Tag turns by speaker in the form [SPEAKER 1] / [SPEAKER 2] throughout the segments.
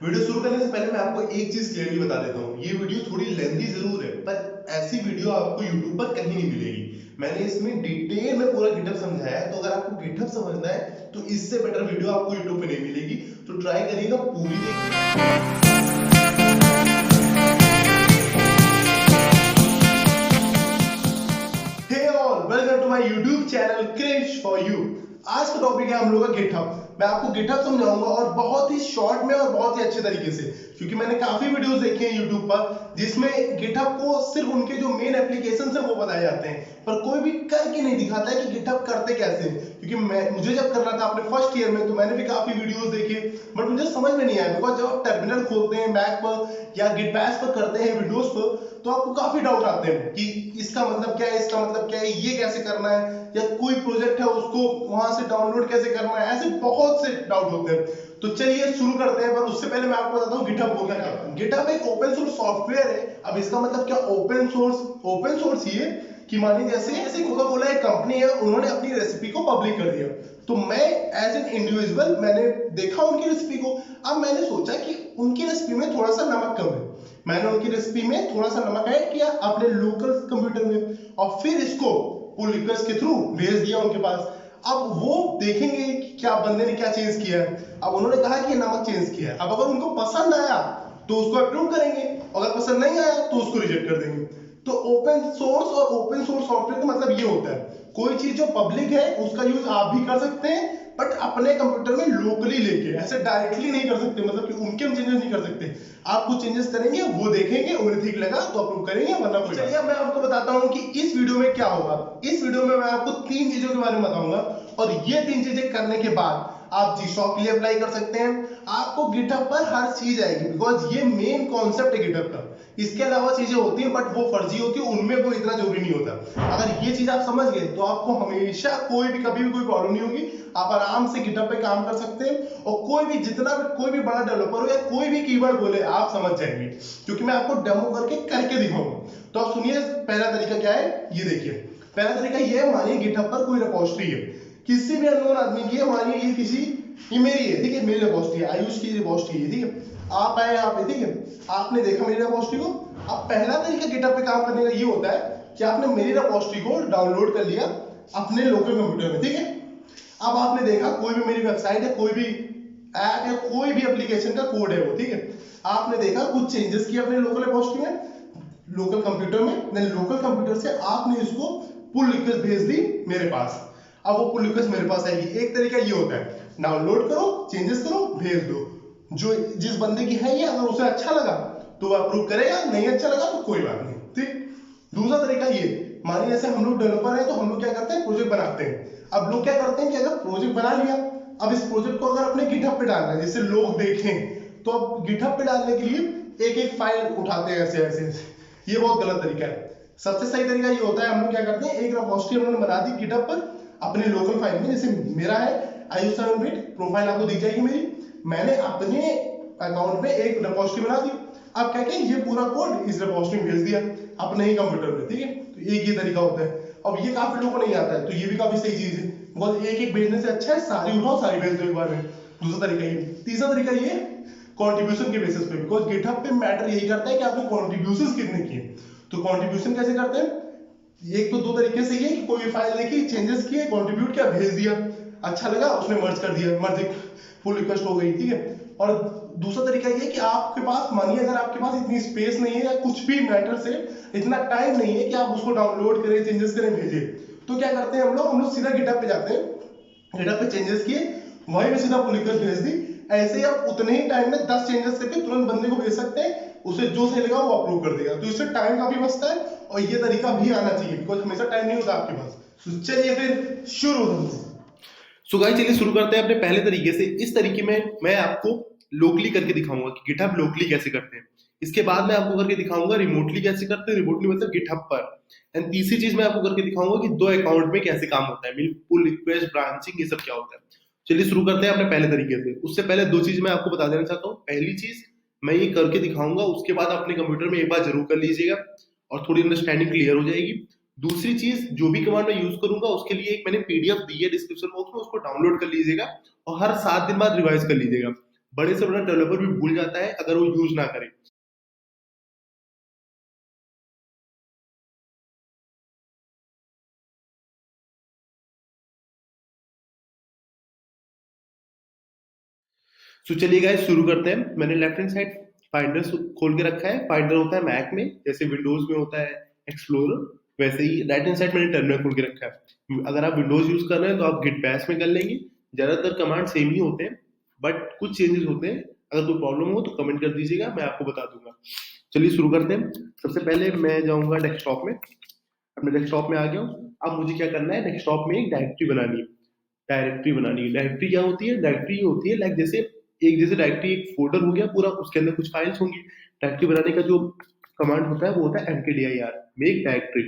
[SPEAKER 1] Video शुरू करने से पहले मैं आपको एक चीज क्लियरली बता देता हूँ। ये वीडियो थोड़ी लेंथी जरूर है, पर ऐसी वीडियो आपको यूट्यूब पर कहीं नहीं मिलेगी। मैंने इसमें डिटेल में पूरा गिटहब समझाया है, तो अगर आपको गिटहब समझना है तो इससे बेटर वीडियो आपको यूट्यूब पे नहीं मिलेगी। तो ट्राई करिएगा, पूरी देखिए। Hey all, welcome to my YouTube channel Krish for you. आज का टॉपिक है हम लोग का गिटहब। मैं आपको गिटहब समझाऊंगा और बहुत ही शॉर्ट में और बहुत ही अच्छे तरीके से, क्योंकि मैंने काफी वीडियोस देखे हैं यूट्यूब पर जिसमें गिटहब को सिर्फ उनके जो मेन एप्लीकेशन है वो बताए जाते हैं, पर कोई भी करके नहीं दिखाता है कि गिटहब करते कैसे हैं। क्योंकि मुझे जब करना था अपने फर्स्ट ईयर में, तो मैंने भी काफी वीडियोस देखे, बट मुझे समझ में नहीं आया। बिकॉज जब आप टर्मिनल खोलते हैं मैक पर या गिट बैश पर करते हैं विंडोज पर, तो आपको काफी डाउट आते हैं कि इसका मतलब क्या है, इसका मतलब क्या है, ये कैसे करना है, या कोई प्रोजेक्ट है उसको वहां से डाउनलोड कैसे करना है। ऐसे बहुत से डाउट होते हैं। तो चलिए शुरू करते हैं, पर उससे पहले मैं आपको बताता हूँ गिटहब होता क्या है। गिटहब एक ओपन सोर्स सॉफ्टवेयर है। अब इसका मतलब क्या ओपन सोर्स? ओपन सोर्स ये कि मानिए जैसे कोका कोला एक कंपनी है, उन्होंने अपनी रेसिपी को पब्लिक कर दिया, तो मैं एज एन इंडिविजुअल मैंने देखा उनकी रेसिपी को। अब मैंने सोचा कि उनकी रेसिपी में थोड़ा सा नमक कम है, मैंने उनकी रेसिपी में थोड़ा सा नमक ऐड किया अपने लोकल कंप्यूटर में, और फिर इसको पुल रिक्वेस्ट के थ्रू भेज दिया उनके पास। अब वो देखेंगे कि क्या बंदे ने क्या चेंज किया है। अब उन्होंने कहा कि नमक चेंज किया है। अब अगर उनको पसंद आया तो उसको अप्रूव करेंगे, अगर पसंद नहीं आया तो उसको रिजेक्ट कर देंगे। तो ओपन सोर्स और ओपन सोर्स सॉफ्टवेयर का मतलब ये होता है, कोई चीज जो पब्लिक है उसका यूज आप भी कर सकते हैं, बट अपने कंप्यूटर में लोकली लेके, ऐसे डायरेक्टली नहीं कर सकते। मतलब कि उनके हम चेंजेस नहीं कर सकते। आप कुछ चेंजेस करेंगे, वो देखेंगे, उन्हें ठीक लगा तो अप्रूव करेंगे, वरना कोई। चलिए मैं आपको बताता हूँ कि इस वीडियो में क्या होगा। इस वीडियो में मैं आपको 3 चीजों के बारे में बताऊंगा, और ये 3 चीजें करने के बाद आप जीशॉप के लिए अप्लाई कर सकते हैं। आपको गिटहब पर हर चीज आएगी, बिकॉज ये मेन कॉन्सेप्ट है गिटहब का। इसके अलावा चीजें होती हैं, बट वो फर्जी होती है, उनमें वो इतना जरूरी नहीं होता। अगर ये चीज आप समझ गए तो आपको हमेशा कोई भी कभी भी कोई प्रॉब्लम नहीं होगी। आप आराम से गिटहब पे काम कर सकते हैं, और कोई भी कोई भी बड़ा डेवलपर हो या कोई भी कीवर्ड बोले आप समझ जाएंगे, क्योंकि मैं आपको डेमो करके दिखाऊंगा। तो आप सुनिए, पहला तरीका क्या है ये देखिए। पहला तरीका ये है, मानिए गिटहब पर कोई रिपोजिटरी है, किसी भी अननोन आदमी की है। मानिए ये मेरी है, ठीक है, मेरी रिपोजिटरी है, आयुष की रिपोजिटरी है, ठीक है। आप आए यहाँ पे, ठीक है, आपने देखा मेरी रिपोजिटरी को। अब पहला तरीका गिटहब पे काम करने का ये होता है कि आपने मेरी रिपोजिटरी को डाउनलोड कर लिया अपने लोकल कंप्यूटर में, ठीक है। अब आपने देखा कोई भी मेरी वेबसाइट है, कोई भी ऐप या कोई भी एप्लीकेशन का कोड है वो, ठीक है। आपने देखा कुछ चेंजेस किए अपने लोकल रिपोजिटरी में, लोकल कंप्यूटर में, देन लोकल कंप्यूटर से आपने इसको पुल रिक्वेस्ट भेज दी मेरे पास। अब वो पुल रिक्वेस्ट मेरे पास आएगी। एक तरीका ये होता है, डाउनलोड करो, चेंजेस करो, भेज दो। जो जिस बंदे की है ये, अगर उसे अच्छा लगा तो वो अप्रूव करेगा, नहीं अच्छा लगा तो कोई बात नहीं, ठीक। दूसरा तरीका ये, मानिए जैसे हम लोग डेवलपर हैं, तो हम लोग क्या करते हैं, प्रोजेक्ट बनाते हैं। अब लोग क्या करते हैं कि अगर प्रोजेक्ट बना लिया, अब इस प्रोजेक्ट को अगर अपने गिटहब पे डालना है जिससे लोग देखें, तो अब गिटहब पे डालने के लिए एक एक फाइल उठाते हैं ऐसे ऐसे। ये बहुत गलत तरीका है। सबसे सही तरीका ये होता है, हम लोग क्या करते हैं, एक रिपोजिटरी हमने बना दी गिटहब पर अपने लोकल फाइल में। जैसे मेरा है आयुष 7 बिट, प्रोफाइल आपको दिख जाएगी मेरी। मैंने अपने अकाउंट में एक रिपोजिटरी बना दी। अब क्या किया, ये पूरा कोड इस रिपोजिटरी में भेज दिया अपने ही कंप्यूटर में, ठीक है। तो एक ये तरीका होता है। अब ये काफी लोगों को नहीं आता है, तो ये भी काफी सही चीज है, बहुत एक एक भेजने से अच्छा है सारी उठाओ सारी भेज दो एक बार में। दूसरा तरीका ये। तीसरा तरीका ये, कंट्रीब्यूशन के बेसिस पे, बिकॉज गिटहब पे मैटर यही करता है कि आपने कंट्रीब्यूशंस कितने किए। तो कंट्रीब्यूशन कैसे करते हैं, एक तो 2 तरीके से, ये कि कोई फाइल देखी, चेंजेस किए, कंट्रीब्यूट किया, भेज दिया, अच्छा लगा उसने मर्ज कर दिया, मर्ज फुल रिक्वेस्ट हो गई, ठीक है। और दूसरा तरीका ये कि आपके पास, मानिए अगर आपके पास इतनी स्पेस नहीं है या कुछ भी मैटर से इतना टाइम नहीं है कि आप उसको डाउनलोड करें, चेंजेस करें, भेजें, तो क्या करते हैं हम लोग सीधा गिटहब पे जाते हैं, गिटहब पे चेंजेस किए, वहीं पे सीधा पुल रिक्वेस्ट भेज दी। ऐसे ही आप उतने ही टाइम में 10 चेंजेस करके तुरंत बंदे को भेज सकते हैं, उसे जो सही लगा वो अप्रूव कर देगा। तो इससे टाइम काफी बचता है, और ये तरीका भी आना चाहिए, बिकॉज हमेशा टाइम नहीं होता आपके पास। तो चलिए फिर शुरू करते हैं। सो गाइस चलिए शुरू करते हैं अपने पहले तरीके से। इस तरीके में मैं आपको लोकली करके दिखाऊंगा कि गिटहब लोकली कैसे करते हैं। इसके बाद मैं आपको करके दिखाऊंगा रिमोटली कैसे करते हैं, रिमोटली मतलब गिटहब पर। एंड तीसरी चीज मैं आपको करके दिखाऊंगा कि 2 अकाउंट में कैसे काम होता है, मीन पुल रिक्वेस्ट, ब्रांचिंग, ये सब क्या होता है। चलिए शुरू करते हैं अपने पहले तरीके से। उससे पहले 2 चीज मैं आपको बता देना चाहता हूँ। पहली चीज, मैं ये करके दिखाऊंगा, उसके बाद अपने कंप्यूटर में एक बार जरूर कर लीजिएगा और थोड़ी अंडरस्टैंडिंग क्लियर हो जाएगी। दूसरी चीज, जो भी कमांड मैं यूज करूंगा उसके लिए एक मैंने पीडीएफ दी है डिस्क्रिप्शन बॉक्स में, उसको डाउनलोड कर लीजिएगा और हर 7 दिन बाद रिवाइज कर लीजिएगा। बड़े से बड़ा डेवलपर भी भूल जाता है अगर वो यूज ना करे। तो चलिए गाइस शुरू करते हैं। मैंने लेफ्ट हैंड साइड फाइंडर खोल के रखा है। फाइंडर होता है मैक में, जैसे विंडोज में होता है एक्सप्लोरर, वैसे ही राइट हैंड साइड मैंने टर्मिनल खोल के रखा है। अगर आप विंडोज यूज कर रहे हैं तो आप गिट बैश में कर लेंगे। ज्यादातर कमांड सेम ही होते हैं, बट कुछ चेंजेस होते हैं। अगर कोई प्रॉब्लम हो तो कमेंट कर दीजिएगा, मैं आपको बता दूंगा। चलिए शुरू करते हैं। सबसे पहले मैं जाऊंगा डेस्कटॉप में। अपने डेस्कटॉप में आ गया हूँ। अब मुझे क्या करना है, डेस्कटॉप में एक डायरेक्टरी बनानी है। डायरेक्टरी बनानी है। डायरेक्टरी क्या होती है? डायरेक्टरी होती है लाइक जैसे एक, जैसे डायरेक्टरी एक फोल्डर हो गया पूरा, उसके अंदर कुछ फाइल्स होंगी। डायरेक्टरी बनाने का जो कमांड होता है वो होता है mkdir, मेक डायरेक्टरी।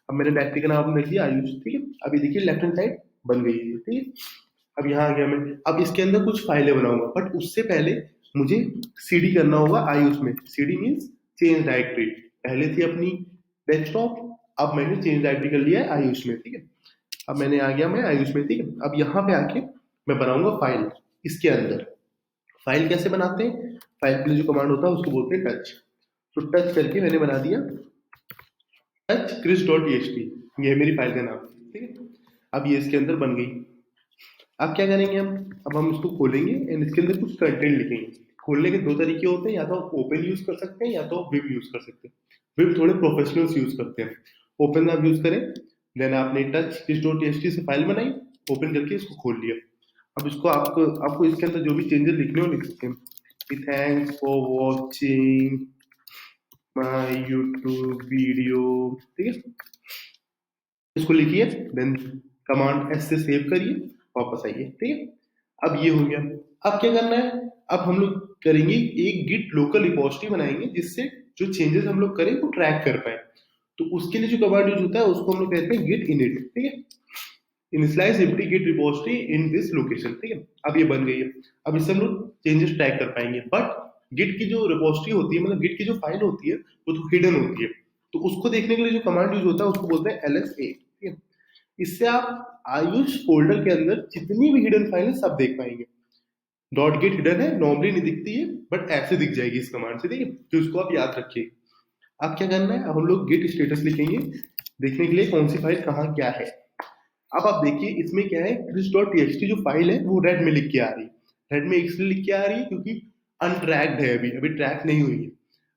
[SPEAKER 1] अब मैंने डायरेक्टरी का नाम लिख दिया आयुष, ठीक है। अभी देखिए लेफ्ट हैंड साइड बन गई है, ठीक है। अब यहाँ आ गया मैं। अब इसके अंदर कुछ फाइलें बनाऊंगा, बट उससे पहले मुझे सीडी करना होगा आयुष में। CD means change directory. पहले थी अपनी डेस्कटॉप, अब मैंने चेंज डायरेक्टरी कर लिया है आयुष में, ठीक है। अब मैंने आ गया मैं आयुष में, ठीक है। अब यहाँ पे आके मैं बनाऊंगा फाइल इसके अंदर। फाइल कैसे बनाते हैं? फाइल के लिए जो कमांड होता है उसको बोलते हैं टच। तो टच करके मैंने बना दिया टच क्रिस डॉट टी। ये है मेरी फाइल का नाम, ठीक है। अब ये इसके अंदर बन गई। अब क्या करेंगे हम? अब हम इसको खोलेंगे एंड इसके अंदर कुछ कंटेंट लिखेंगे। खोलने के दो तरीके होते हैं, या तो आप ओपन यूज कर सकते हैं या तो विम यूज कर सकते हैं। विम थोड़े प्रोफेशनल्स यूज करते हैं। ओपन आप यूज करें, देन आपने टच किस डॉट टी से फाइल बनाई, ओपन करके इसको खोल लिया। अब इसको आपको आपको इसके अंदर जो भी चेंजेस लिखने हो लिख सकते हैं। Thanks for watching my YouTube video, ठीक है। इसको लिखिए, देन कमांड एस से सेव करिए, वापस आइए, ठीक है। अब ये हो गया। अब क्या करना है? अब हम लोग करेंगे एक गिट लोकल रिपोजिटरी बनाएंगे, जिससे जो चेंजेस हम लोग करें वो ट्रैक कर पाए। तो उसके लिए जो कमांड यूज होता है उसको हम लोग कहते हैं गिट इनिट, ठीक है। Initialise empty git repository in this location, ठीक है। अब ये बन गई है। अब इससे हम लोग चेंजेस ट्रैक कर पाएंगे। बट गिट की जो रिपोजिटरी होती है, मतलब गिट की जो फाइल होती है, वो तो हिडन होती है। तो उसको देखने के लिए जो कमांड यूज होता है उसको बोलते हैं lsa, ठीक है। इससे आप आयुष फोल्डर के अंदर जितनी भी हिडन फाइल है सब देख पाएंगे। डॉट गेट हिडन है, नॉर्मली नहीं दिखती है, बट ऐसे दिख जाएगी इस कमांड से, ठीक है। तो इसको आप याद रखिए। अब क्या करना है? अब हम लोग गेट स्टेटस लिखेंगे देखने के लिए कौन सी फाइल कहाँ क्या है। अब आप देखिए इसमें क्या है, क्रिस डॉट टी जो फाइल है वो रेड में लिख के आ रही है। रेड में इसलिए लिख के आ रही है क्योंकि अनट्रैक्ड है, अभी अभी ट्रैक नहीं हुई है।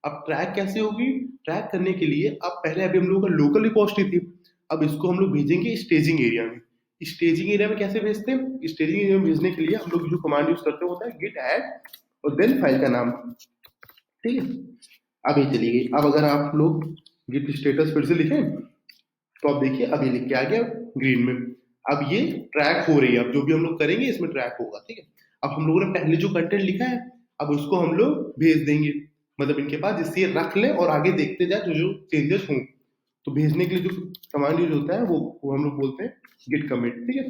[SPEAKER 1] अब ट्रैक कैसे होगी? ट्रैक करने के लिए अब पहले अभी हम लोगों का लोकल रिपोजिटरी थी, अब इसको हम लोग भेजेंगे स्टेजिंग एरिया में। स्टेजिंग एरिया में कैसे भेजते हैं? स्टेजिंग एरिया में भेजने के लिए हम लोग जो कमांड यूज करते हैं होता है गिट ऐड और देन फाइल का नाम, ठीक है। अब ये चली गई। अब अगर आप लोग गिट स्टेटस फिर से लिखें तो आप देखिए अब ये लिख के आ गया ग्रीन में। अब ये ट्रैक हो रही है, अब जो भी हम लोग करेंगे इसमें ट्रैक होगा, ठीक है। अब हम लोगों ने पहले जो कंटेंट लिखा है अब उसको हम लोग भेज देंगे, मतलब इनके पास, जिससे ये रख ले और आगे देखते जाए जो जो चेंजेस हों। तो भेजने के लिए जो कमांड यूज होता है वो हम लोग बोलते हैं गिट कमिट, ठीक है।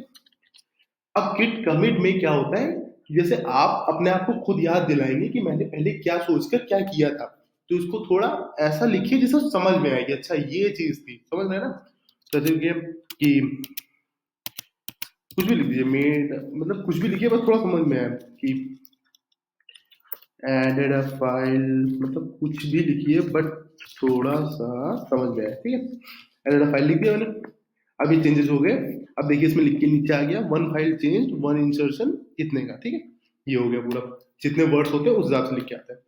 [SPEAKER 1] अब गिट कमिट में क्या होता है कि जैसे आप अपने आप को खुद याद दिलाएंगे कि मैंने पहले क्या सोचकर क्या किया था। तो इसको थोड़ा ऐसा लिखिए जिससे समझ में आएगी, अच्छा ये चीज थी, समझ रहे हैं ना। जैसे कि कुछ भी लिख दीजिए, मेड मतलब कुछ भी लिखिए, बस थोड़ा समझ में आए कि एडेड अ फाइल, मतलब कुछ भी लिखिए बट थोड़ा सा समझ में आए, ठीक है। एडेड अ फाइल लिख दिया मैंने। अब ये चेंजेस हो गए। अब देखिए इसमें लिख के नीचे आ गया one file change one insertion इतने का, ठीक है। ये हो गया पूरा, जितने वर्ड्स होते हैं उस हिसाब से लिख के आता है।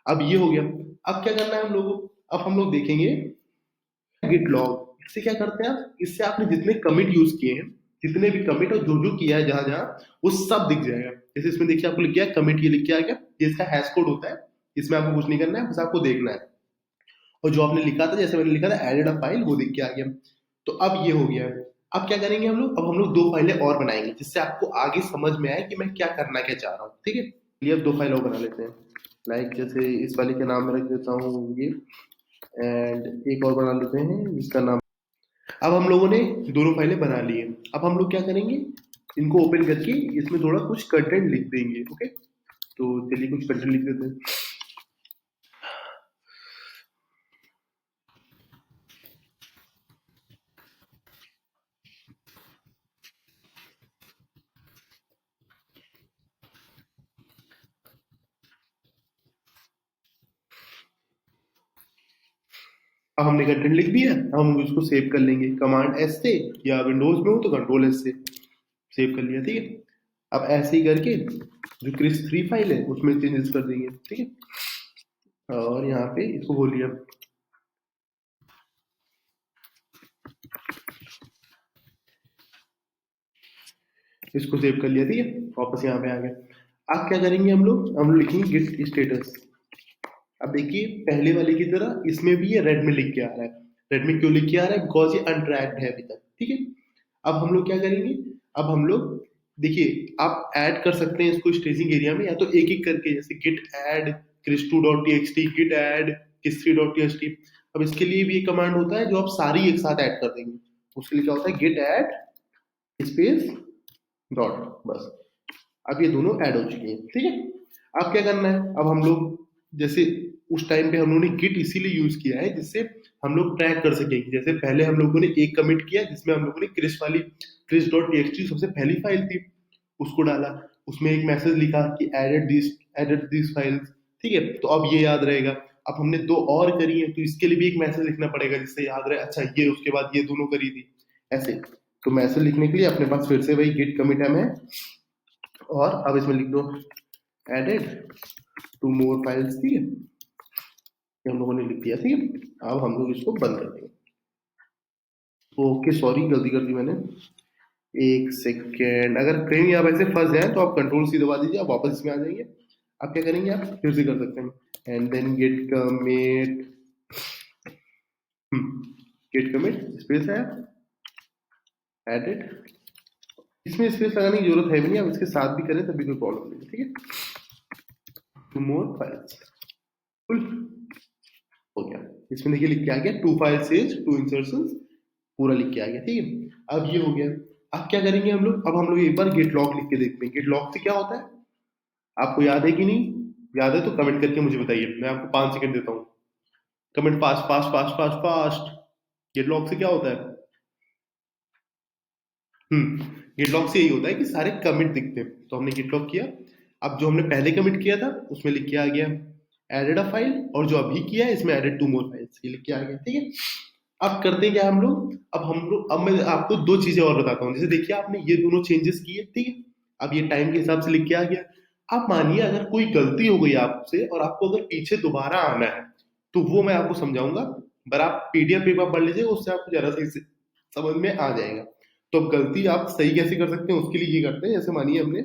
[SPEAKER 1] अब ये हो गया। अब क्या करना है हम लोगों को? अब हम लोग देखेंगे गिट लॉग। इससे क्या करते हैं आप? इससे आपने जितने कमिट यूज किए हैं, जितने भी कमिट और जो जो किया है जहां जहां, वो सब दिख जाएगा। जैसे इसमें देखिए आपको लिख गया कमिट, ये लिख के आ गया, ये इसका हैश कोड होता है। इसमें आपको कुछ नहीं करना है, बस आपको देखना है। और जो आपने लिखा था, जैसे मैंने लिखा था एडेड अ फाइल, वो दिख के आ गया। तो अब ये हो गया है। अब क्या करेंगे हम लोग? अब हम लोग दो फाइलें और बनाएंगे जिससे आपको आगे समझ में आए कि मैं क्या करना क्या चाह रहा हूँ, ठीक है। ये अब दो फाइल और बना लेते हैं। लाइक जैसे इस वाले का नाम मैं रख देता हूँ ये, एंड एक और बना लेते हैं जिसका नाम। अब हम लोगों ने दोनों फाइलें बना ली हैं। अब हम लोग क्या करेंगे, इनको ओपन करके इसमें थोड़ा कुछ कंटेंट लिख देंगे, ओके। तो चलिए कुछ कंटेंट लिख देते हैं। अब हमने कंटेंट लिख दिया, हम उसको सेव कर लेंगे कमांड एस से, या विंडोज में हो तो कंट्रोल एस से सेव कर लिया, ठीक है। अब ऐसे ही करके जो क्रिस 3 फाइल है उसमें चेंजेस कर देंगे, ठीक है। और यहाँ पे इसको बोल लिया, इसको सेव कर लिया, ठीक है। वापस यहाँ पे आ गया। अब क्या करेंगे हम लोग लिखेंगे गिट स्टेटस। अब देखिए पहले वाले की तरह इसमें भी ये रेड में लिख के आ रहा है। रेड में क्यों लिख के आ रहा है? बिकॉज ये अनट्रैक्ड है अभी तक, ठीक है। अब हम लोग क्या करेंगे, अब हम लोग देखिए आप ऐड कर सकते हैं इसको स्टेजिंग एरिया में, या तो एक एक करके, जैसे Git add chris2.txt, Git add chris3.txt। अब इसके लिए भी एक कमांड होता है जो आप सारी एक साथ ऐड कर देंगे। उसके लिए क्या होता है, गिट ऐड स्पेस डॉट, बस। अब ये दोनों ऐड हो चुके हैं, ठीक है। अब क्या करना है, अब हम लोग जैसे उस टाइम पे हम लोगों ने गिट इसीलिए यूज किया है जिससे हम लोग ट्रैक कर सकेंगे। जैसे पहले हम लोगों ने एक कमिट किया जिसमें हम लोगों ने क्रिस वाली chris.txt सबसे पहली फाइल थी उसको डाला, उसमें एक मैसेज लिखा कि एडेड दिस फाइल्स, ठीक है। तो अब ये याद रहेगा। अब हमने दो और करी है तो इसके लिए भी एक मैसेज लिखना पड़ेगा जिससे याद रहे, अच्छा ये उसके बाद ये दोनों करी थी, ऐसे। तो मैसेज लिखने के लिए अपने पास फिर से वही गिट कमिट है, और अब इसमें लिख दो एडेड 2 मोर फाइल्स, ठीक है। ये हम लोगों ने लिख दिया, ठीक है। अब हम लोग इसको बंद कर देंगे। ओके सॉरी गलती कर दी मैंने, एक सेकेंड। अगर कहीं आप ऐसे फंस जाए तो आप कंट्रोल सी दबा दीजिए, आप वापस इसमें आ जाएंगे। आप क्या करेंगे, आप फिर से कर सकते हैं, and then git commit space है एडेड। इसमें स्पेस लगाने की जरूरत है भी नहीं, आप इसके साथ भी करें तभी कोई प्रॉब्लम नहीं, ठीक है। 2 मोर फाइल्स, फुल हो गया। इसमें देखिए लिख के आ गया 2 फाइल सेज 2 इंसर्शंस, पूरा लिख के आ गया, ठीक है। अब ये हो गया। अब क्या करेंगे हम लोग, अब हम लोग एक बार गेट लॉग लिख के देखते हैं, गेट लॉग से क्या होता है, आपको याद है कि नहीं? याद है तो कमेंट करके मुझे बताइए, मैं आपको 5 सेकंड देता हूँ। Comment fast fast fast fast fast. Get log से क्या होता है? गेट लॉग से यही होता है कि सारे कमिट दिखते हैं। तो हमने गेट लॉग किया, अब जो हमने पहले कमिट किया था उसमें लिख के आ गया एडेड अ फाइल, और जो अभी किया है इसमें एडेड 2 मोर फाइल्स, ये लिख के आ गया, ठीक है। अब करते हैं क्या हम लोग, अब मैं आपको दो चीजें और बताता हूँ। जैसे देखिए आपने ये दोनों चेंजेस किए, ठीक है। अब ये टाइम के हिसाब से लिख के आ गया। अब मानिए अगर कोई गलती हो गई आपसे और आपको अगर पीछे दोबारा आना है तो वो मैं आपको समझाऊंगा, पर आप पीडीएफ पेपर पढ़ लीजिए, उससे आपको ज्यादा सही से समझ में आ जाएगा। तो अब गलती आप सही कैसे कर सकते हैं उसके लिए ये करते हैं, जैसे मानिए हमने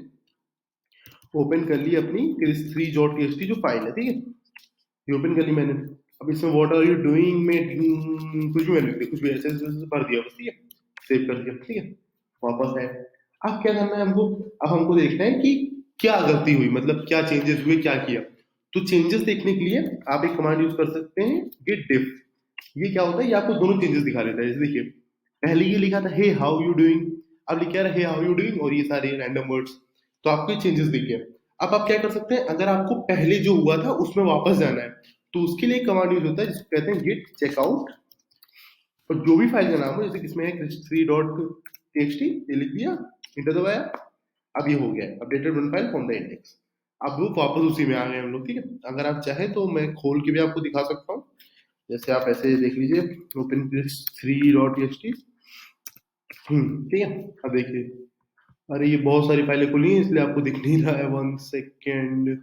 [SPEAKER 1] ओपन कर ली अपनी chris3.txt जो फाइल है, ठीक है। ये ओपन कर ली मैंने। अब इसमें व्हाट आर यू डूइंग में कुछ भी मैंने लिख दिया, कुछ भी ऐसे ऐसे ऐसे भर दिया बस, ठीक है। सेव कर दिया, ठीक है। वापस है। अब क्या करना है हमको, अब हमको देखना है कि क्या गलती हुई, मतलब क्या चेंजेस हुए, क्या किया। तो चेंजेस देखने के लिए आप एक कमांड यूज कर सकते हैं, गिट डिफ। ये क्या होता है, ये आपको दोनों चेंजेस दिखा देता है। जैसे देखिए पहले ये लिखा था हे हाउ यू डूइंग, अब लिखा है हे हाउ यू डूइंग, और ये सारे रैंडम वर्ड्स। तो आपको ये चेंजेस दिख गया। अब आप क्या कर सकते हैं, अगर आपको पहले जो हुआ था उसमें वापस जाना है तो उसके लिए कमांड यूज होता है जिसको कहते हैं गिट चेकआउट, और जो भी फाइल का नाम हो, जैसे किसमें है chris3.txt, ये लिख दिया, इंटर दबाया। अब ये हो गया updated one file from the index. अब वो वापस उसी में आ गए हम लोग, ठीक है। अगर आप चाहें तो मैं खोल के भी आपको दिखा सकता हूँ, जैसे आप ऐसे देख लीजिए ओपन chris3.txt, ठीक है। अब देखिए, अरे ये बहुत सारी फाइलें खुली हैं इसलिए आपको दिख नहीं रहा है, 1 second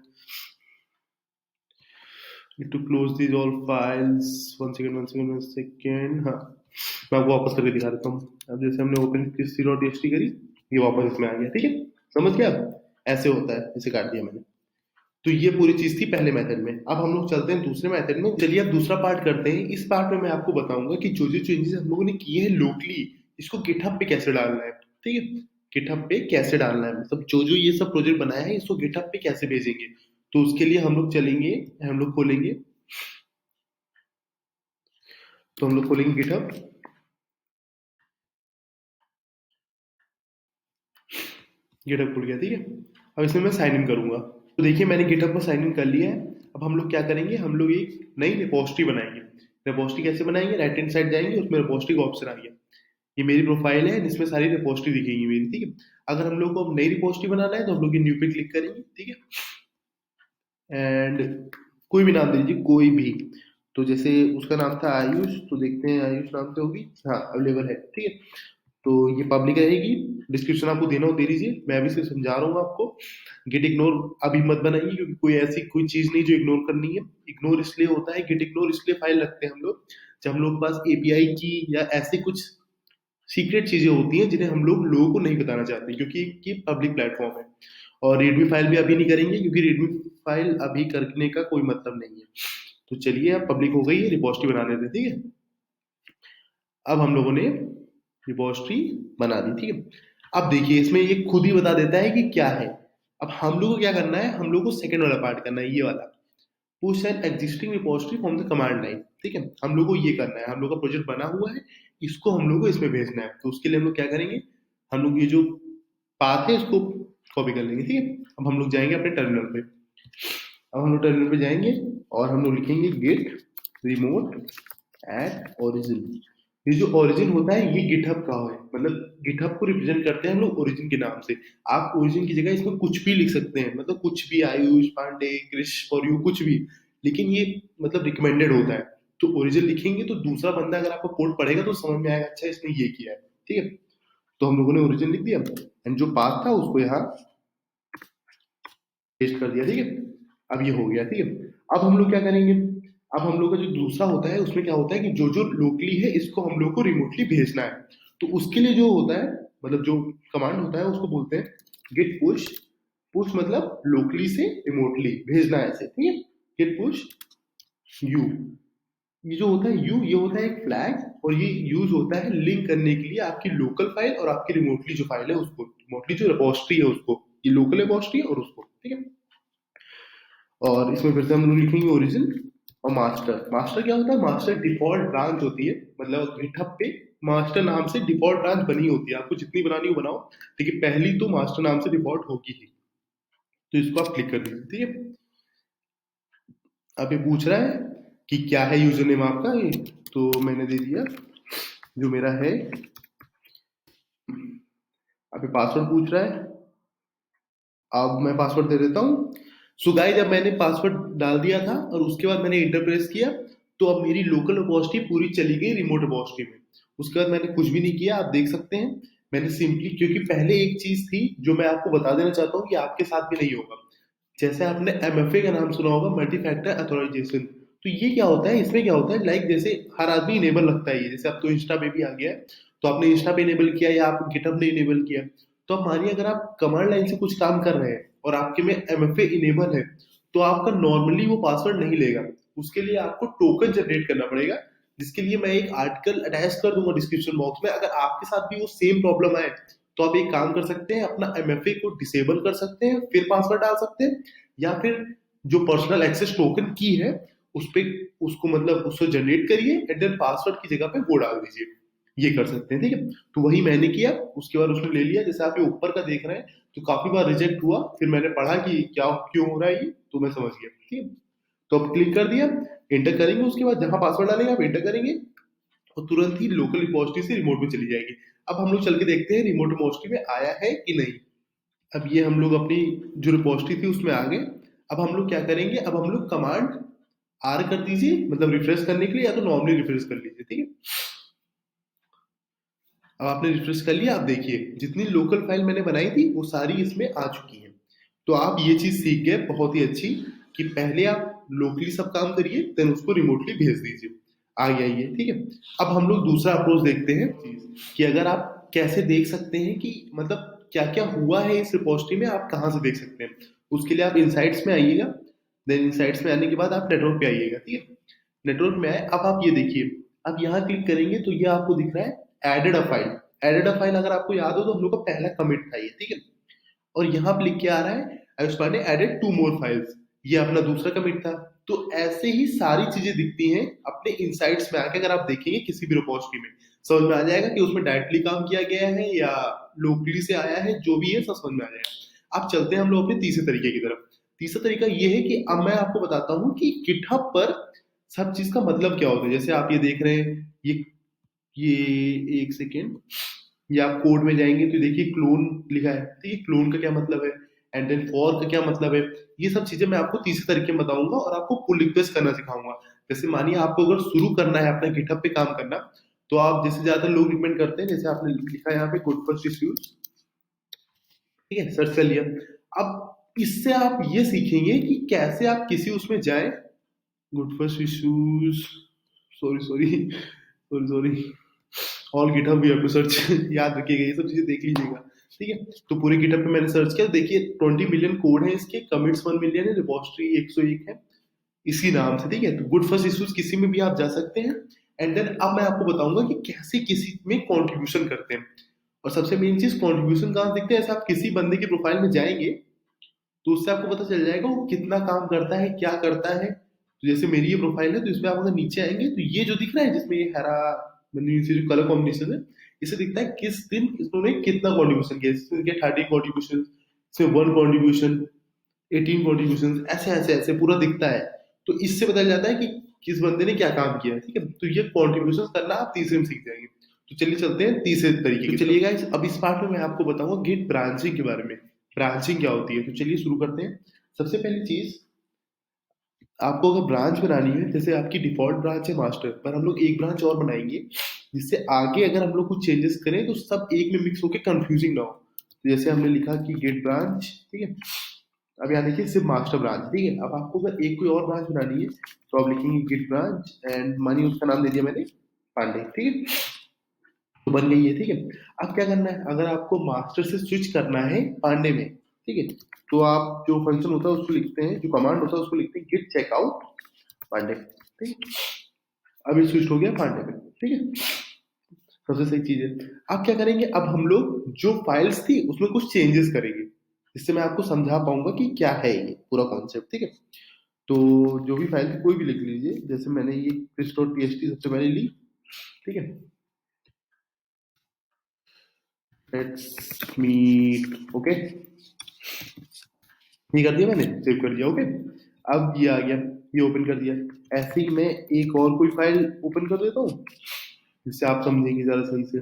[SPEAKER 1] to close these all files, 1 second. हाँ, मैं आपको वापस करके दिखा देता हूँ। अब जैसे हमने ओपन chris3.txt करी, ये वापस इसमें आ गया, ठीक है। समझ गया? अब ऐसे होता है, इसे काट दिया मैंने। तो ये पूरी चीज थी पहले मेथड में। अब हम लोग चलते हैं दूसरे मेथड में। चलिए अब दूसरा पार्ट करते हैं। इस पार्ट में मैं आपको बताऊंगा कि जो जो चेंजेस हम लोगों ने किए हैं लोकली, इसको गिटहब पे कैसे डालना है, ठीक है। गिटहब पे कैसे डालना है, मतलब जो जो ये सब प्रोजेक्ट बनाया है इसको गिटहब पे कैसे भेजेंगे। तो उसके लिए हम लोग चलेंगे, हम लोग खोलेंगे, तो हम लोग खोलेंगे गिटहब। गिटहब खुल गया, ठीक है। अब इसमें मैं साइन इन करूंगा। तो देखिए मैंने गिटहब पर साइन इन कर लिया है। अब हम लोग क्या करेंगे, हम लोग एक नई रिपोजिटरी बनाएंगे। रिपोजिटरी कैसे बनाएंगे, राइट हैंड साइड जाएंगे, उसमें रिपोजिटरी का ऑप्शन आ गया। ये मेरी प्रोफाइल है जिसमें सारी रिपोजिटरी दिखेगी मेरी, ठीक है। अगर हम लोग को अब नई रिपोजिटरी बनाना है तो हम लोग ये न्यू पे क्लिक करेंगे, ठीक है। एंड कोई भी नाम दे दीजिए, कोई भी। तो जैसे उसका नाम था आयुष, तो देखते हैं आयुष नाम से होगी, हाँ अवेलेबल है, ठीक है। तो ये पब्लिक रहेगी, डिस्क्रिप्शन आपको देना हो दे दीजिए, मैं अभी से समझा रहा हूँ आपको। गेट इग्नोर अभी मत बनाइए, क्योंकि कोई ऐसी कोई चीज नहीं जो इग्नोर करनी है। इग्नोर इसलिए होता है, गेट इग्नोर इसलिए फाइल रखते हैं हम लोग जब हम लोग के पास एपीआई की या ऐसी कुछ सीक्रेट चीजें होती हैं जिन्हें हम लोगों को नहीं बताना चाहते, क्योंकि ये पब्लिक प्लेटफॉर्म है। और रेडमी फाइल भी अभी नहीं करेंगे, क्योंकि रेडमी फाइल अभी करने का कोई मतलब नहीं है। तो चलिए, अब पब्लिक हो गई है, रिपोजिटरी बना देते हैं, ठीक है। अब हम लोगों ने रिपोजिटरी बना दी, ठीक है। अब देखिए, इसमें ये खुद ही बता देता है कि क्या है। अब हम लोग को क्या करना है, हम लोग को सेकंड वाला पार्ट करना है, ये वाला, push an existing repository from the command line, ठीक है। हम लोग को ये करना है, हम लोग का प्रोजेक्ट बना हुआ है, इसको हम लोग को इसमें भेजना है। तो उसके लिए हम लोग क्या करेंगे, हम लोग ये जो पाथ है इसको कॉपी कर लेंगे, ठीक है। अब हम लोग जाएंगे अपने टर्मिनल पे। अब हम लोग टर्मिनल पे जाएंगे और हम लोग लिखेंगे गेट रिमोट एट ओरिजिन। ये जो ओरिजिन होता है ये गिटहब का है, मतलब गिटहब को रिप्रेजेंट करते हैं हम लोग ओरिजिन के नाम से। आप ओरिजिन की जगह इसमें कुछ भी लिख सकते हैं, मतलब कुछ भी, आयुष पांडे, क्रिश फॉर यू, कुछ भी। लेकिन ये मतलब रिकमेंडेड होता है। तो ओरिजिन लिखेंगे तो दूसरा बंदा अगर आपका कोड पढ़ेगा तो समझ में आएगा, अच्छा इसने ये किया है, ठीक है। तो हम लोगों ने ओरिजिन लिख दिया एंड जो पाथ था उसको यहाँ पेस्ट कर दिया, ठीक है। अब ये हो गया, ठीक है। अब हम लोग क्या करेंगे, अब हम लोग का जो दूसरा होता है उसमें क्या होता है कि जो जो लोकली है इसको हम लोग को रिमोटली भेजना है। तो उसके लिए जो होता है, मतलब जो कमांड होता है उसको बोलते हैं गेट पुश। पुश मतलब लोकली से रिमोटली भेजना है ऐसे, ठीक है। गेट पुश यू, ये जो होता है यू, ये होता है एक फ्लैग, और ये यूज होता है लिंक करने के लिए आपकी लोकल फाइल और आपकी रिमोटली जो फाइल है उसको, रिमोटली जो रिपोजिटरी है उसको, ये लोकल रिपोजिटरी और उसको, ठीक है। और इसमें फिर से हम लोग लिखेंगे ओरिजिन और मास्टर। मास्टर क्या होता है, मास्टर डिफॉल्ट ब्रांच होती है, मतलब गिटहब पे मास्टर नाम से डिफॉल्ट ब्रांच बनी होती है, आपको जितनी बनानी हो बनाओ, लेकिन पहली तो मास्टर नाम से डिफॉल्ट होगी ही। तो इसको आप क्लिक कर दीजिए, ठीक है। अब ये पूछ रहा है कि क्या है यूजर नेम आपका, ये तो मैंने दे दिया जो मेरा है। अब ये पासवर्ड पूछ रहा है, अब मैं पासवर्ड दे देता हूँ। सो गाइस, जब मैंने पासवर्ड डाल दिया था और उसके बाद मैंने इंटर प्रेस किया, तो अब मेरी लोकल रिपोजिटरी पूरी चली गई रिमोट रिपोजिटरी में। उसके बाद मैंने कुछ भी नहीं किया, आप देख सकते हैं। मैंने सिंपली, क्योंकि पहले एक चीज थी जो मैं आपको बता देना चाहता हूँ कि आपके साथ भी नहीं होगा। जैसे आपने एमएफए का नाम सुना होगा, मल्टी फैक्टर अथोराइजेशन। तो ये क्या होता है, इसमें क्या होता है, लाइक जैसे हर आदमी इनेबल रखता है ये, जैसे अब तो इंस्टा पे भी आ गया है। तो आपने इंस्टा पे इनेबल किया या आप गिटहब ने इनेबल किया, तो अब मानिए अगर आप कमांड लाइन से कुछ काम कर रहे हैं और आपके में एमएफए इनेबल है, तो आपका नॉर्मली वो पासवर्ड नहीं लेगा। उसके लिए आपको टोकन जनरेट करना पड़ेगा, जिसके लिए मैं एक आर्टिकल अटैच कर दूंगा डिस्क्रिप्शन बॉक्स में। अगर आपके साथ भी वो सेम प्रॉब्लम आए, तो आप एक काम कर सकते हैं, अपना एमएफए को डिसेबल कर सकते हैं, फिर पासवर्ड डाल सकते हैं, या फिर जो पर्सनल एक्सेस टोकन की है उस पे, उसको मतलब उसको जनरेट करिए एंड देन पासवर्ड की जगह पे वो डाल दीजिए। ये कर सकते हैं, ठीक है। तो वही मैंने किया, उसके बाद उसने ले लिया। जैसे आप ये ऊपर का देख रहे हैं, तो काफी बार रिजेक्ट हुआ, फिर मैंने पढ़ा कि क्या क्यों हो रहा है ये, तो मैं समझ गया, ठीक है। तो अब क्लिक कर दिया, इंटर करेंगे, उसके बाद जहां पासवर्ड डालेंगे आप इंटर करेंगे और तुरंत ही लोकल रिपोजिटरी से रिमोट में चली जाएगी। अब हम लोग चल के देखते हैं रिमोट रिपोजिटरी में आया है कि नहीं। अब ये हम लोग अपनी जो रिपोजिटरी थी उसमें आ गए। अब हम लोग क्या करेंगे, अब हम लोग कमांड आर कर दीजिए, मतलब रिफ्रेश करने के लिए, या तो नॉर्मली रिफ्रेश कर लीजिए, ठीक है। अब आपने रिफ्रेश कर लिया, आप देखिए जितनी लोकल फाइल मैंने बनाई थी वो सारी इसमें आ चुकी है। तो आप ये चीज सीख गए बहुत ही अच्छी, कि पहले आप लोकली सब काम करिए, देन उसको रिमोटली भेज दीजिए। आ गया ये, ठीक है। अब हम लोग दूसरा अप्रोच देखते हैं, कि अगर आप कैसे देख सकते हैं कि मतलब क्या क्या हुआ है इस रिपोजिटरी में, आप कहाँ से देख सकते हैं। उसके लिए आप इनसाइट्स में आइएगा, देन इनसाइट्स में आने के बाद आप नेटवर्क पे आइएगा, ठीक है। नेटवर्क में आए, अब आप ये देखिए, अब यहाँ क्लिक करेंगे तो ये आपको दिख रहा है added a file. Added a file अगर आपको याद हो तो हम लोग का पहला कमिट था ये, ठीक है। और यहाँ पे लिख के आ रहा है आयुष पांडे एडेड 2 मोर फाइल्स, ये अपना दूसरा कमिट था। तो ऐसे ही सारी चीजें दिखती हैं अपने इनसाइट्स में आके, अगर आप देखेंगे किसी भी रिपोजिटरी में समझ में आ जाएगा कि उसमें डायरेक्टली काम किया गया है या लोकली से आया है, जो भी है सब समझ में आ जाएगा। अब चलते हैं हम लोग अपने तीसरे तरीके की तरफ। तीसरा तरीका ये है कि अब मैं आपको बताता हूँ कि गिटहब पर सब चीज का मतलब क्या होता है। जैसे आप ये देख रहे हैं, ये एक सेकेंड, ये आप कोड में जाएंगे तो देखिए क्लोन लिखा है, ठीक है। क्लोन का क्या मतलब है, एंड देन फॉर का क्या मतलब है, ये सब चीजें मैं आपको तीसरे तरीके में बताऊंगा और आपको पुल रिक्वेस्ट करना सिखाऊंगा। जैसे मानिए आपको अगर शुरू करना है अपना गिटहब पे काम करना, तो आप जैसे ज्यादातर लोग रिकमेंड करते हैं, जैसे आपने लिखा है यहाँ पे गुड फर्स्ट इश्यूज, ठीक है, सर्च कर लिया। अब इससे आप ये सीखेंगे कि कैसे आप किसी उसमें जाए, good first issues, sorry sorry sorry sorry, all GitHub we have to search याद रखिएगा, ये सब चीजें देख लीजिएगा, ठीक है। तो पूरे गिटहब पे मैंने सर्च किया, देखिए 20 मिलियन कोड है इसके, कमिट्स 1 मिलियन है, रिपोजिटरी 101 है इसी नाम से, ठीक है। तो गुड फर्स्ट इश्यूज किसी में भी आप जा सकते हैं। एंड देन अब मैं आपको बताऊंगा कि कैसे किसी में कंट्रीब्यूशन करते हैं। और सबसे मेन चीज, कंट्रीब्यूशन कहाँ दिखते हैं, ऐसे आप किसी बंदे की प्रोफाइल में जाएंगे तो उससे आपको पता चल जाएगा वो कितना काम करता है, क्या करता है। तो जैसे मेरी ये प्रोफाइल है, तो इसमें आप अगर नीचे आएंगे तो ये जो दिख रहा है, जिसमें ये हरा नीचे जो कलर कॉम्बिनेशन है, इसे दिखता है किस दिन इसने कितना कॉन्ट्रीब्यूशन किया। इसमें 30 कॉन्ट्रीब्यूशन, इसमें 1 कॉन्ट्रीब्यूशन, 18 कॉन्ट्रीब्यूशन, ऐसे ऐसे ऐसे पूरा दिखता है। तो इससे पता चल जाता है कि किस बंदे ने क्या काम किया है, ठीक है। तो ये कॉन्ट्रीब्यूशन करना आप तीसरे में सीख जाएंगे। तो चलिए चलते हैं तीसरे तरीके। तो चलिए गाइस, अब इस पार्ट में मैं आपको बताऊंगा गिट ब्रांचिंग के बारे में, ब्रांचिंग क्या होती है। तो चलिए शुरू करते हैं। सबसे पहली चीज, आपको अगर ब्रांच बनानी है, जैसे आपकी डिफॉल्ट ब्रांच है मास्टर, पर हम लोग एक ब्रांच और बनाएंगे जिससे आगे अगर हम लोग कुछ चेंजेस करें तो सब एक में मिक्स होकर कंफ्यूजिंग ना हो। तो जैसे हमने लिखा कि गेट ब्रांच, ठीक है। अब यहाँ देखिए सिर्फ मास्टर ब्रांच, ठीक है। अब आपको अगर एक कोई और ब्रांच बनानी है तो आप लिखेंगे गिट ब्रांच एंड मानिए उसका नाम दे दिया मैंने पांडे, ठीक है। तो बन गई है, ठीक है। अब क्या करना है, अगर आपको मास्टर से स्विच करना है पांडे में, ठीक है, तो आप जो फंक्शन होता है उसको लिखते हैं, जो कमांड होता है उसको लिखते हैं गिट चेकआउट पांडे, ठीक है। अब ये स्विच हो गया पांडे में, ठीक है। सबसे सही चीज है। अब क्या करेंगे, अब हम लोग जो फाइल्स थी उसमें कुछ चेंजेस करेंगे, जिससे मैं आपको समझा पाऊंगा कि क्या है ये पूरा कॉन्सेप्ट, ठीक है। तो जो भी फाइल थी कोई भी लिख लीजिए, जैसे मैंने ये txt सबसे पहले ली, ठीक है। लेट्स मीट, ओके, ये कर दिया मैंने, सेव कर दिया, ओके। अब ये आ गया, ये ओपन कर दिया। ऐसे ही मैं एक और कोई फाइल ओपन कर देता हूँ जिससे आप समझेंगे जरा सही से।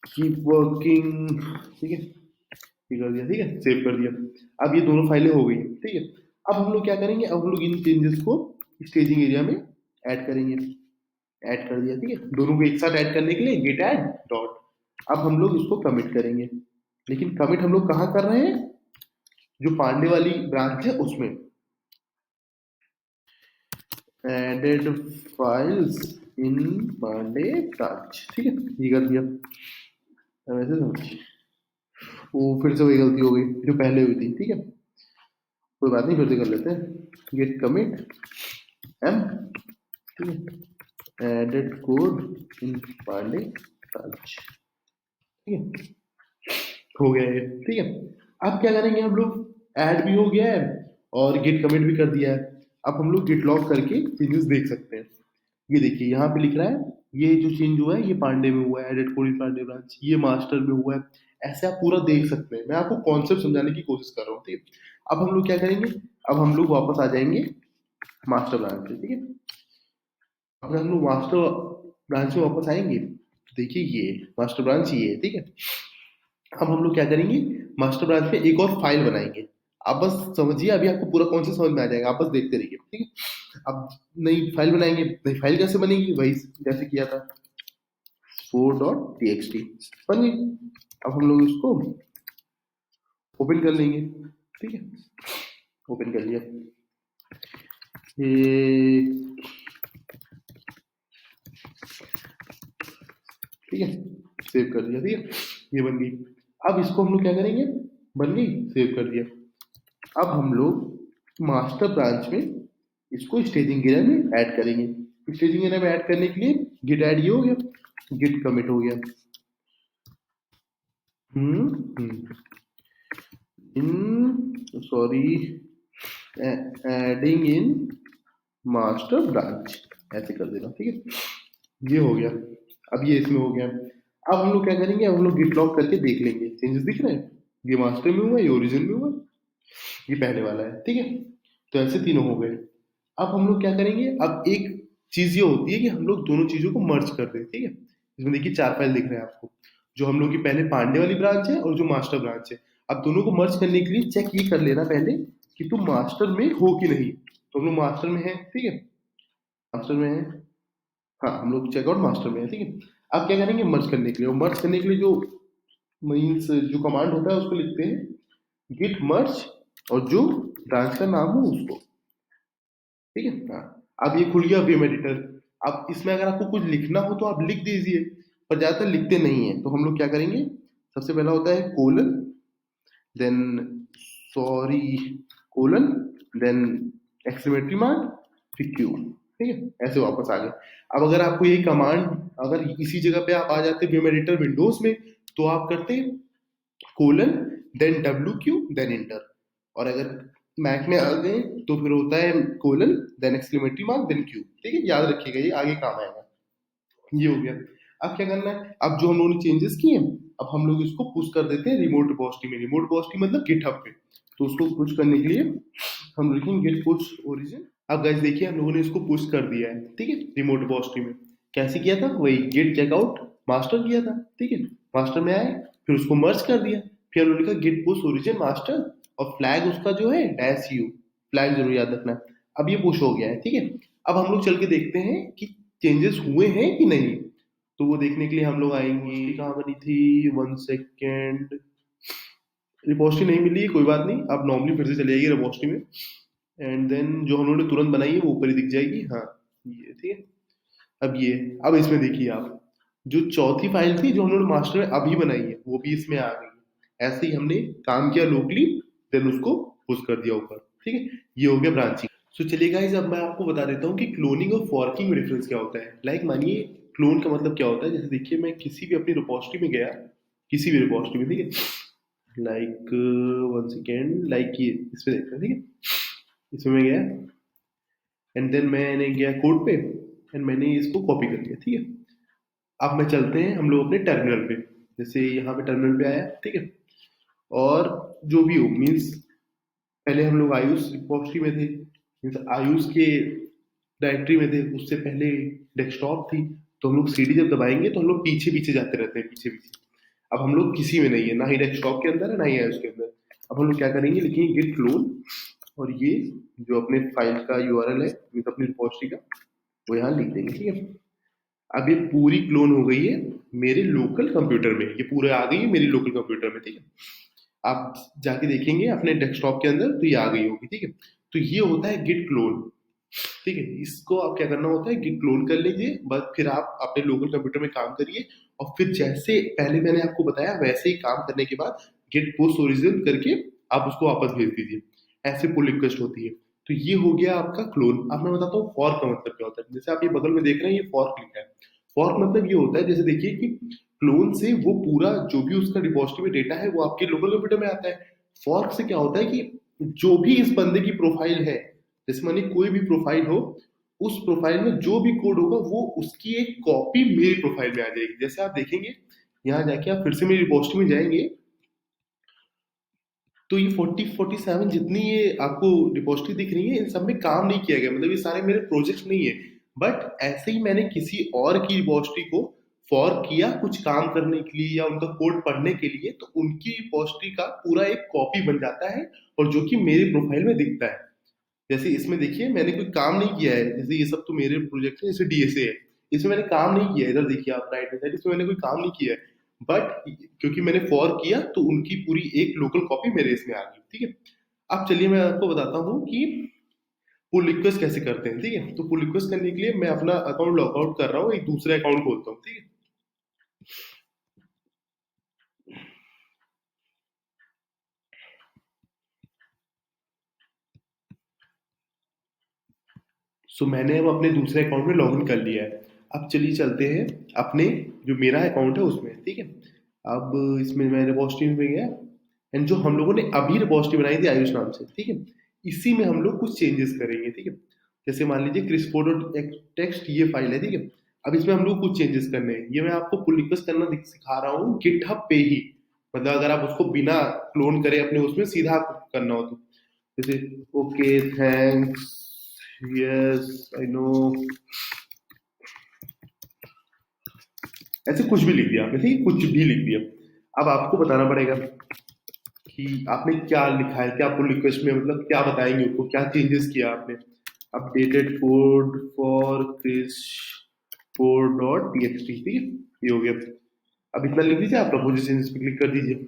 [SPEAKER 1] कीप वर्किंग, ठीक है, ये कर दिया, ठीक है, सेव कर दिया। अब ये दोनों फाइलें हो गई, ठीक है। अब हम लोग क्या करेंगे, अब हम लोग इन चेंजेस को स्टेजिंग एरिया में ऐड करेंगे। ऐड कर दिया, ठीक है। दोनों को एक साथ ऐड करने के लिए गिट ऐड डॉट। अब हम लोग इसको कमिट करेंगे, लेकिन कमिट हम लोग कहाँ कर रहे हैं, जो पांडे वाली ब्रांच है उसमें। Added files in Pandey branch, ठीक है, ये कर दिया। वैसे समझ, वो फिर से वही गलती हो गई जो पहले हुई थी, ठीक है, कोई बात नहीं, फिर से कर लेते हैं। गेट कमिट एम, ठीक है, एडेड कोड इन पांडे ब्रांच, ठीक है, हो गया ये, ठीक है। अब क्या करेंगे, हम लोग ऐड भी हो गया है और गिट कमिट भी कर दिया है। अब हम लोग गिट लॉग करके चेंजेस देख सकते हैं। ये देखिए यहाँ पे लिख रहा है, ये जो चेंज हुआ है ये पांडे में हुआ है, एडेड कोड इन पांडे ब्रांच, ये मास्टर में हुआ है। ऐसे आप पूरा देख सकते हैं, मैं आपको कॉन्सेप्ट समझाने की कोशिश कर रहा हूँ, ठीक है। अब हम लोग क्या करेंगे, अब हम लोग वापस आ जाएंगे मास्टर ब्रांच पे, ठीक है। अब हम लोग मास्टर ब्रांच में वापस आएंगे तो देखिए ये मास्टर ब्रांच ये है, ठीक है। अब हम लोग क्या करेंगे, मास्टर ब्रांच में एक और फाइल बनाएंगे। आप बस समझिए, अभी आपको पूरा कॉन्सेप्ट समझ में आ जाएगा, आप बस देखते रहिए, ठीक है। अब नई फाइल बनाएंगे, नई फाइल कैसे बनेगी, वही जैसे किया था 4.txt बन गई। अब हम लोग इसको ओपन कर लेंगे, ठीक है, ओपन कर लिया। ये ठीक है, सेव कर दिया, ठीक है, ये बन गई। अब इसको हम लोग क्या करेंगे, बन गई, सेव कर दिया। अब हम लोग मास्टर ब्रांच में इसको स्टेजिंग एरिया में ऐड करेंगे। स्टेजिंग एरिया में ऐड करने के लिए गिट ऐड ये हो गया, गिट कमिट हो गया। In sorry, adding in master branch, ऐसे कर देना, ठीक है, ये हो गया। अब ये इसमें हो गया। अब हम लोग क्या करेंगे, अब हम लोग गिट लॉग करके देख लेंगे चेंजेस दिख रहे हैं, ये मास्टर में हुआ, ये ओरिजिन में हुआ, ये पहले वाला है, ठीक है। तो ऐसे तीनों हो गए। अब हम लोग क्या करेंगे, अब एक चीज ये होती है कि हम लोग दोनों चीजों को मर्ज कर दें, ठीक है। इसमें देखिए 4 फाइल दिख रहे हैं आपको, जो हम लोग की पहले पांडे वाली ब्रांच है और जो मास्टर ब्रांच है। अब दोनों को मर्ज करने के लिए चेक ये कर लेना पहले कि तुम मास्टर में हो कि नहीं। तो हम लोग मास्टर में है, ठीक है, मास्टर में है। हाँ, हम लोग चेकआउट मास्टर में है, ठीक है। अब क्या करेंगे मर्ज करने के लिए, और मर्ज करने के लिए जो मीन्स जो कमांड होता है उसको लिखते हैं गिट मर्ज, और जो ब्रांच का नाम हो उसको, ठीक है। हाँ, अब ये खुल गया वीएम एडिटर। अब इसमें अगर आपको कुछ लिखना हो तो आप लिख दीजिए, पर ज्यादातर लिखते नहीं है, तो हम लोग क्या करेंगे, सबसे पहला होता है colon, then sorry colon, then exclamatory mark, फिर क्यू, ठीक है, ऐसे वापस आ गए। अब अगर आपको ये कमांड, अगर इसी जगह पे आप आ जाते वीएम एडिटर विंडोज में, तो आप करते colon, then W Q, then enter. और अगर मैक में आ गए तो फिर होता है colon, then exclamatory mark, then Q, ठीक है, याद रखिएगा, ये आगे काम आएगा। ये हो गया। अब क्या करना है, अब जो हम लोगों ने चेंजेस किए, अब हम लोग इसको पुश कर देते हैं रिमोट रिपोजिटरी में। रिमोट रिपोजिटरी मतलब गिटहब पे, तो उसको पुश करने के लिए हम लिखेंगे गिट पुश ओरिजिन। अब गाइस देखिए, हम लोगों ने इसको पुश कर दिया है, ठीक है, रिमोट रिपोजिटरी में। कैसे किया था, वही गिट चेकआउट मास्टर किया था, ठीक है, मास्टर में आए, फिर उसको मर्ज कर दिया, फिर हम लोगों ने कहा गिट पुश ओरिजिन मास्टर, और फ्लैग उसका जो है डैश यू, फ्लैग जरूर याद रखना है। अब ये पुश हो गया है, ठीक है। अब हम लोग चल के देखते हैं कि चेंजेस हुए हैं कि नहीं। तो वो देखने के लिए हम लोग आएंगे, कहाँ बनी थी, 1 सेकेंड, रिपोस्टरी नहीं मिली, कोई बात नहीं, आप नॉर्मली फिर से चले जाइए रिपोस्टरी में, एंड देन जो हम लोगों ने तुरंत बनाई है वो ऊपर ही दिख जाएगी, हाँ ये, ठीक है। अब ये, अब इसमें देखिए आप, जो चौथी फाइल थी जो हम लोगों ने मास्टर में अभी बनाई है वो भी इसमें आ गई। ऐसे ही हमने काम किया लोकली, देन उसको पुश कर दिया ऊपर, ठीक है। ये हो गया ब्रांचिंग। सो चलिए गाइस, अब मैं आपको बता देता हूँ कि क्लोनिंग और फॉर्किंग में डिफरेंस क्या होता है। लाइक मानिए, क्लोन का मतलब क्या होता है, जैसे देखिए मैं किसी भी अपनी रिपोजिटरी में गया, किसी भी रिपोजिटरी में, ठीक है, लाइक 1 सेकेंड, लाइक ये इसमें देखते हैं, ठीक है, इसमें मैं गया, एंड देन मैंने गया कोड पे, एंड मैंने इसको कॉपी कर लिया, ठीक है। अब मैं चलते हैं हम लोग अपने टर्मिनल पे, जैसे यहाँ पे टर्मिनल पे आया, ठीक है, और जो भी हो मीन्स, पहले हम लोग आयुष रिपोजिटरी में थे, मीन्स आयुष के डायरेक्टरी में थे, उससे पहले डेस्कटॉप थी। तो हम लोग सीडी जब दबाएंगे तो हम लोग पीछे पीछे जाते रहते हैं, पीछे पीछे। अब हम लोग किसी में नहीं है, ना ही डेस्कटॉप के अंदर है, ना ही आयुष के अंदर। अब हम लोग क्या करेंगे, लिखेंगे गिट क्लोन, और ये जो अपने फाइल का यूआरएल है, मीन्स अपनी रिपोजिटरी का, वो यहाँ लिख देंगे, ठीक है। अब ये पूरी क्लोन हो गई है मेरे लोकल कंप्यूटर में, ये पूरे आ गई है मेरी लोकल कंप्यूटर में, ठीक है। आप जाके देखेंगे अपने डेस्कटॉप के अंदर तो ये आ गई होगी, ठीक है। तो ये होता है गिट क्लोन, ठीक है। इसको आप क्या करना होता है, गिट क्लोन कर लीजिए, बस फिर आप अपने लोकल कंप्यूटर में काम करिए, और फिर जैसे पहले मैंने आपको बताया वैसे ही काम करने के बाद गिट पुश ओरिजिन करके आप उसको वापस भेज दीजिए, ऐसे पुल रिक्वेस्ट होती है। तो ये हो गया आपका क्लोन। अब मैं बताता हूँ फॉर्क का मतलब क्या होता है। जैसे आप ये बगल में देख रहे हैं, ये फॉर्क लिखा है। फॉर्क मतलब ये होता है, जैसे देखिए कि क्लोन से वो पूरा जो भी उसका रिपोजिटरी में डेटा है वो आपके लोकल कंप्यूटर में आता है। फॉर्क से क्या होता है कि जो भी इस बंदे की प्रोफाइल है, जैसे मानिए कोई भी प्रोफाइल हो, उस प्रोफाइल में जो भी कोड होगा वो उसकी एक कॉपी मेरी प्रोफाइल में आ जाएगी। जैसे आप देखेंगे, यहाँ जाके आप फिर से मेरी रिपोजिटरी में जाएंगे, तो ये 47 जितनी ये आपको रिपोजिटरी दिख रही है, इन सब में काम नहीं किया गया, मतलब ये सारे मेरे प्रोजेक्ट नहीं है। बट ऐसे ही मैंने किसी और की रिपोजिटरी को फॉर्क किया कुछ काम करने के लिए या उनका कोड पढ़ने के लिए, तो उनकी रिपोजिटरी का पूरा एक कॉपी बन जाता है, और जो कि मेरी प्रोफाइल में दिखता है। जैसे इसमें देखिए मैंने कोई काम नहीं किया है, जैसे ये सब तो मेरे प्रोजेक्ट है, जैसे डीएसए है, इसमें मैंने काम नहीं किया है। इधर देखिए आप राइट हैंड साइड, इसमें मैंने कोई काम नहीं किया है, बट क्योंकि मैंने फॉर किया तो उनकी पूरी एक लोकल कॉपी मेरे इसमें आ गई, ठीक है। अब चलिए मैं आपको बताता हूँ कि पुल रिक्वेस्ट कैसे करते हैं, ठीक है। तो पुल रिक्वेस्ट करने के लिए मैं अपना अकाउंट लॉगआउट कर रहा हूँ, एक दूसरा अकाउंट खोलता हूँ, ठीक है। सो मैंने अब अपने दूसरे अकाउंट में लॉगिन कर लिया है। अब चलिए चलते हैं अपने जो मेरा अकाउंट है उसमें, ठीक है। अब इसमें मैं रिपोजिटरी में गया, एंड जो हम लोगों ने अभी रिपोजिटरी बनाई थी आयुष नाम से, ठीक है, इसी में हम लोग कुछ चेंजेस करेंगे, ठीक है। जैसे मान लीजिए क्रिस्पोडो टेक्स्ट ये फाइल है, ठीक है। अब इसमें हम लोग कुछ चेंजेस करने हैं, ये मैं आपको पुल रिक्वेस्ट करना सिखा रहा हूँ गिटहब पे ही, मतलब अगर आप उसको बिना क्लोन करे अपने उसमें सीधा करना हो तो, जैसे okay thanks, yes I know, ऐसे कुछ भी लिख दिया आपने, ठीक है, कुछ भी लिख दिया। अब आपको बताना पड़ेगा कि आपने क्या लिखा है, क्या पुल रिक्वेस्ट में, मतलब क्या बताएंगे उसको, क्या चेंजेस किया आपने। Updated code for Krish code dot txt, ठीक है, ये हो गया। अब इतना लिख दीजिए, आप प्रपोज चेंजेस पे क्लिक कर दीजिए।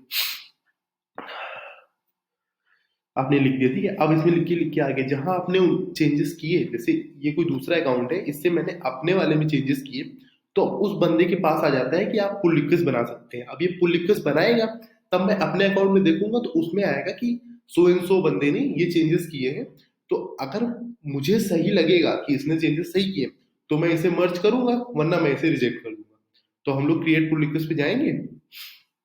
[SPEAKER 1] आपने लिख दिया, ठीक है। अब इसमें लिख के आगे जहां आपने चेंजेस किए, जैसे ये कोई दूसरा अकाउंट है, इससे मैंने अपने वाले में चेंजेस किए, तो उस बंदे के पास आ जाता है कि आप पुल रिक्वेस्ट बना सकते हैं। अब ये पुल रिक्वेस्ट बनाएगा, तब मैं अपने अकाउंट में देखूंगा तो उसमें आएगा कि सो एंड सो बंदे ने ये चेंजेस किए हैं। तो अगर मुझे सही लगेगा कि इसने चेंजेस सही किए, तो मैं इसे मर्ज करूंगा, वरना मैं इसे रिजेक्ट कर दूंगा। तो हम लोग क्रिएट पुल रिक्वेस्ट पे जाएंगे,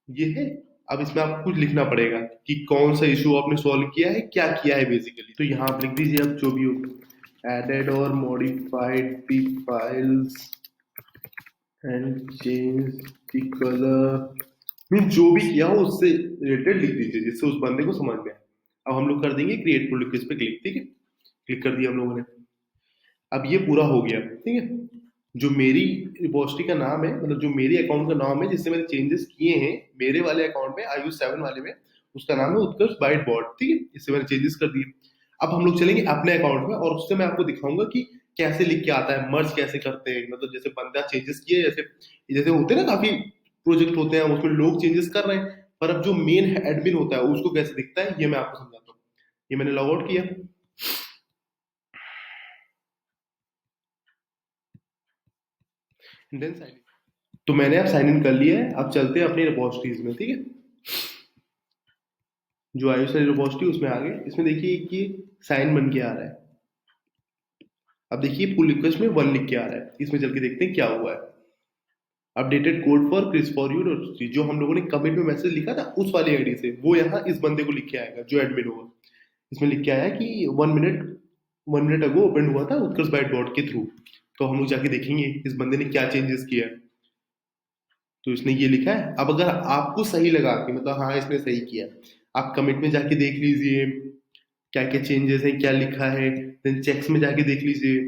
[SPEAKER 1] ये है। अब इसमें आपको कुछ लिखना पड़ेगा कि कौन सा इशू आपने सॉल्व किया है, क्या किया है बेसिकली। तो यहाँ आप लिख दीजिए अब जो भी हो, एडेड और modified the files and change the colour, mean जो भी किया हो उससे रिलेटेड लिख दीजिए, जिससे उस बंदे को समझ में आए। अब हम लोग कर देंगे क्रिएट पुल रिक्वेस्ट पे क्लिक, ठीक है, क्लिक कर दिया हम लोगों ने। अब ये पूरा हो गया, ठीक है। जो मेरी रिपोजिटरी का नाम है, मतलब जो मेरे अकाउंट का नाम है जिससे मैंने चेंजेस किए हैं मेरे वाले अकाउंट में, iOS 7 वाले में, उसका नाम है उत्कर्ष बाइट बॉट, ठीक है, इससे मैंने चेंजेस कर दिए। अब हम लोग चलेंगे अपने अकाउंट में और उससे मैं आपको दिखाऊंगा कि कैसे लिख के आता है, मर्ज कैसे करते हैं, मतलब जैसे बंदा चेंजेस किए, जैसे जैसे होते हैं ना, काफी प्रोजेक्ट होते हैं उसमें लोग चेंजेस कर रहे हैं, पर अब जो मेन एडमिन होता है उसको कैसे दिखता है, ये मैं आपको समझाता हूँ। ये मैंने लॉग आउट किया, देन साइन इन। तो मैंने अब साइन इन कर लिया है। अब चलते हैं अपनी रिपोजिटरीज में, ठीक है। जो आयुष वाली रिपोजिटरी उसमें आ गए, इसमें देखिए कि साइन बन के आ रहा है। अब देखिए पुल रिक्वेस्ट में 1 लिख के आ रहा है, इसमें चल के देखते हैं क्या हुआ है। Updated code for Chris for you, जो हम लोगों ने कमेंट में मैसेज लिखा था उस वाली आईडी से, वो यहाँ इस बंदे को लिख के आएगा जो एडमिन होगा। इसमें लिख के आया कि 1 मिनट अगो ओपन हुआ था उत्कर्ष बाइट बॉट के थ्रू। तो हम लोग जाके देखेंगे इस बंदे ने क्या चेंजेस किया है। तो इसने ये लिखा है। अब अगर आपको सही लगा कि मतलब हाँ इसने सही किया, आप कमेंट में जाके देख लीजिए क्या क्या चेंजेस है, क्या लिखा है। देन चेक्स में जाके देख लीजिए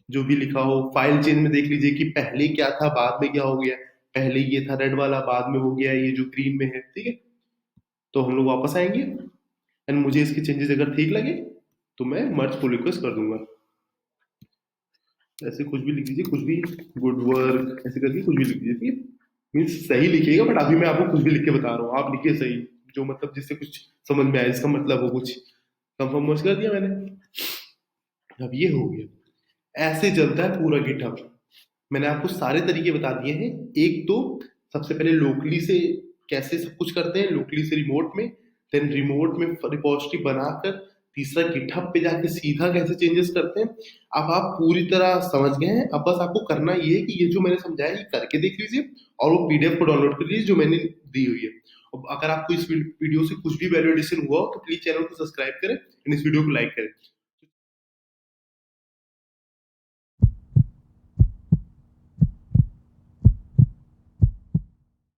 [SPEAKER 1] जो भी लिखा हो। फाइल चेंज में देख लीजिए कि पहले क्या था, बाद में क्या हो गया। पहले ये था रेड वाला, बाद में हो गया ये जो ग्रीन में है, ठीक है। तो हम लोग वापस आएंगे एंड मुझे इसके चेंजेस अगर ठीक लगे तो मैं मर्ज पुल रिक्वेस्ट कर दूंगा। ऐसे कुछ भी लिख दीजिए, कुछ भी, गुड वर्क ऐसे करके कुछ भी लिख दीजिए, ठीक है। मीन्स सही लिखिएगा, बट अभी मैं आपको कुछ भी लिख के बता रहा हूँ, आप लिखिए सही, जो मतलब जिससे कुछ समझ में आए, इसका मतलब हो कुछ। कंफर्म मर्ज कर दिया मैंने। अब ये हो गया। ऐसे चलता है पूरा गिटहब। मैंने आपको सारे तरीके बता दिए हैं। एक तो सबसे पहले लोकली से कैसे सब कुछ करते हैं, लोकली से रिमोट में, देन रिमोट में रिपोजिटरी बनाकर, तीसरा गिटहब पे जाके सीधा कैसे चेंजेस करते हैं। अब आप पूरी तरह समझ गए हैं। अब बस आपको करना ये है कि ये जो मैंने समझाया ये करके देख लीजिए और वो पीडीएफ को डाउनलोड कर लीजिए जो मैंने दी हुई है। अब अगर आपको इस वीडियो से कुछ भी वैल्यू एडिशन हुआ हो तो प्लीज चैनल को सब्सक्राइब करें एंड इस वीडियो को लाइक करें।